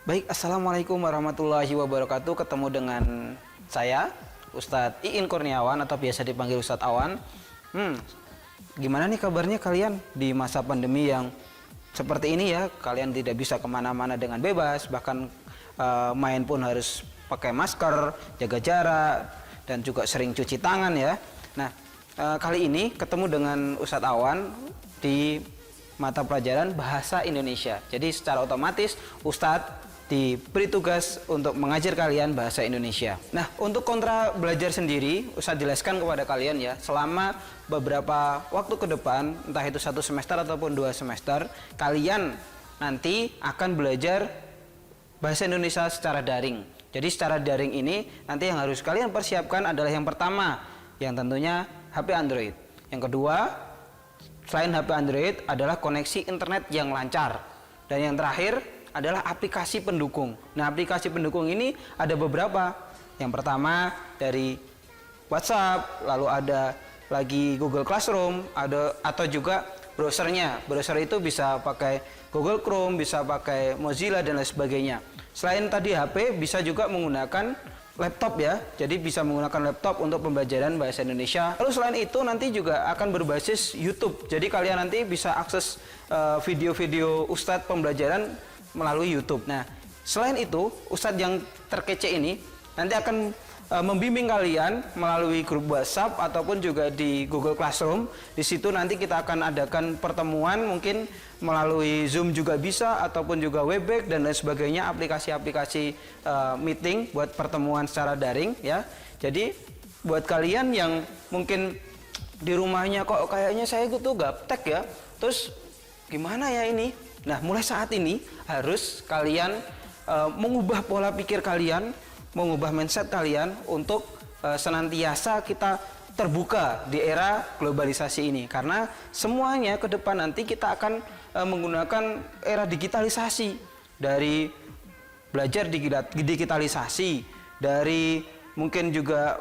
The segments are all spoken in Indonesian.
Baik, Assalamualaikum warahmatullahi wabarakatuh. Ketemu dengan saya, Ustadz Iin Kurniawan atau biasa dipanggil Ustadz Awan. Gimana nih kabarnya kalian di masa pandemi yang seperti ini ya? Kalian tidak bisa kemana-mana dengan bebas, bahkan main pun harus pakai masker, jaga jarak, dan juga sering cuci tangan ya. Nah, kali ini ketemu dengan Ustadz Awan di mata pelajaran Bahasa Indonesia. Jadi secara otomatis Ustadz diberi tugas untuk mengajar kalian bahasa Indonesia. Nah, untuk kontra belajar sendiri, Ustadz jelaskan kepada kalian ya, selama beberapa waktu ke depan, entah itu 1 semester ataupun 2 semester, kalian nanti akan belajar bahasa Indonesia secara daring. Jadi secara daring ini, nanti yang harus kalian persiapkan adalah yang pertama, yang tentunya HP Android. Yang kedua, selain HP Android adalah koneksi internet yang lancar. Dan yang terakhir adalah aplikasi pendukung. Nah, aplikasi pendukung ini ada beberapa. Yang pertama dari WhatsApp, lalu ada lagi Google Classroom, ada atau juga browsernya. Browser itu bisa pakai Google Chrome, bisa pakai Mozilla dan lain sebagainya. Selain tadi HP, bisa juga menggunakan laptop ya. Jadi bisa menggunakan laptop untuk pembelajaran bahasa Indonesia. Lalu selain itu nanti juga akan berbasis YouTube. Jadi kalian nanti bisa akses video-video Ustadz pembelajaran melalui YouTube. Nah, selain itu, Ustadz yang terkece ini nanti akan membimbing kalian melalui grup WhatsApp ataupun juga di Google Classroom. Di situ nanti kita akan adakan pertemuan, mungkin melalui Zoom juga bisa, ataupun juga Webex dan lain sebagainya, aplikasi-aplikasi meeting buat pertemuan secara daring ya. Jadi buat kalian yang mungkin di rumahnya kok kayaknya saya tuh gaptek ya, terus gimana ya ini? Nah, mulai saat ini harus kalian mengubah pola pikir kalian, mengubah mindset kalian untuk senantiasa kita terbuka di era globalisasi ini. Karena semuanya ke depan nanti kita akan menggunakan era digitalisasi. Dari belajar digitalisasi, dari mungkin juga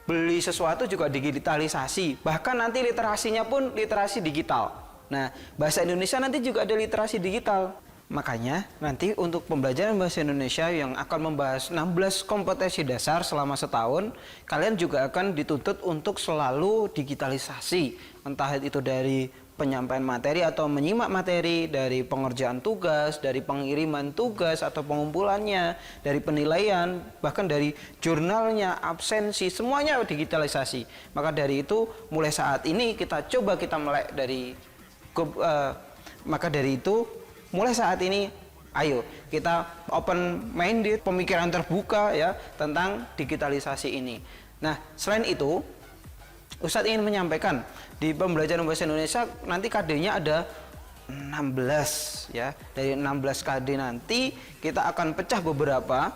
beli sesuatu juga digitalisasi. Bahkan nanti literasinya pun literasi digital. Nah, bahasa Indonesia nanti juga ada literasi digital. Makanya nanti untuk pembelajaran bahasa Indonesia yang akan membahas 16 kompetensi dasar selama setahun, kalian juga akan dituntut untuk selalu digitalisasi. Entah itu dari penyampaian materi atau menyimak materi, dari pengerjaan tugas, dari pengiriman tugas atau pengumpulannya, dari penilaian, bahkan dari jurnalnya, absensi, semuanya digitalisasi. Maka dari itu, mulai saat ini kita coba kita melek dari maka dari itu mulai saat ini ayo kita open minded, pemikiran terbuka ya tentang digitalisasi ini. Nah, selain itu Ustadz ingin menyampaikan di pembelajaran bahasa Indonesia nanti KD-nya ada 16 ya. Dari 16 KD nanti kita akan pecah beberapa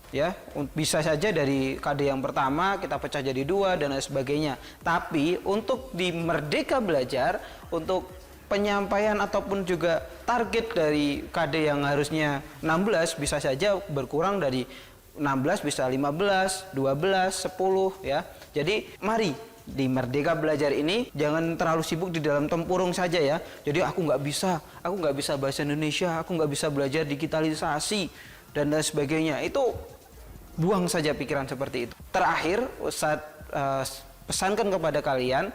ya, bisa saja dari KD yang pertama kita pecah jadi 2 dan lain sebagainya. Tapi untuk di Merdeka Belajar, untuk penyampaian ataupun juga target dari KD yang harusnya 16 bisa saja berkurang dari 16 bisa 15, 12, 10 ya. Jadi mari di Merdeka Belajar ini jangan terlalu sibuk di dalam tempurung saja ya. Jadi aku nggak bisa bahasa Indonesia, aku nggak bisa belajar digitalisasi dan lain sebagainya. Itu buang saja pikiran seperti itu. Terakhir, Ustadz pesankan kepada kalian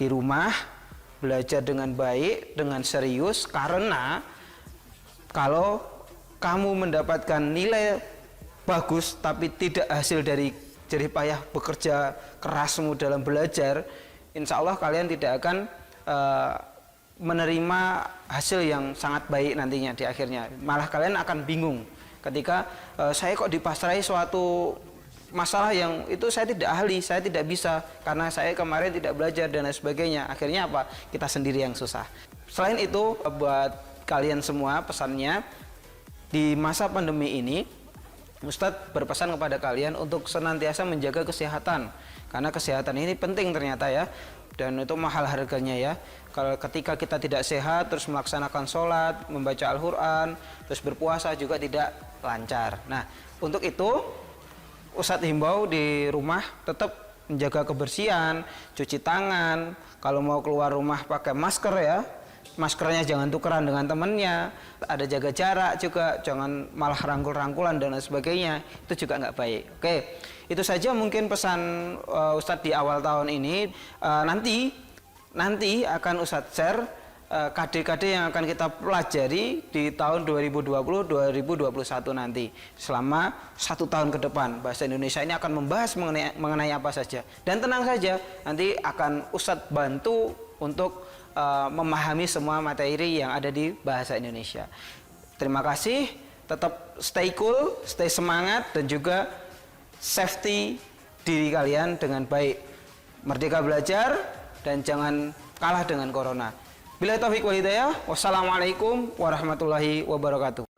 di rumah belajar dengan baik, dengan serius, karena kalau kamu mendapatkan nilai bagus tapi tidak hasil dari jerih payah bekerja kerasmu dalam belajar, insya Allah kalian tidak akan menerima hasil yang sangat baik nantinya di akhirnya. Malah kalian akan bingung ketika saya kok dipasrai suatu masalah yang itu saya tidak ahli, saya tidak bisa karena saya kemarin tidak belajar dan lain sebagainya. Akhirnya apa? Kita sendiri yang susah. Selain itu, buat kalian semua pesannya di masa pandemi ini, Ustadz berpesan kepada kalian untuk senantiasa menjaga kesehatan, karena kesehatan ini penting ternyata ya, dan itu mahal harganya ya. Kalau ketika kita tidak sehat terus melaksanakan sholat, membaca Al-Quran, terus berpuasa juga tidak lancar. Nah, untuk itu Ustadz himbau di rumah tetap menjaga kebersihan, cuci tangan, kalau mau keluar rumah pakai masker ya, maskernya jangan tukeran dengan temennya, ada jaga jarak juga, jangan malah rangkul-rangkulan dan lain sebagainya, itu juga nggak baik. Oke, itu saja mungkin pesan Ustadz di awal tahun ini. Nanti akan Ustadz share KD-KD yang akan kita pelajari di tahun 2020-2021 nanti. Selama 1 tahun ke depan, Bahasa Indonesia ini akan membahas mengenai apa saja. Dan tenang saja, nanti akan Ustadz bantu untuk memahami semua materi yang ada di Bahasa Indonesia. Terima kasih, tetap stay cool, stay semangat, dan juga safety diri kalian dengan baik. Merdeka belajar, dan jangan kalah dengan corona. Bila taufik wal hidayah, wassalamualaikum warahmatullahi wabarakatuh.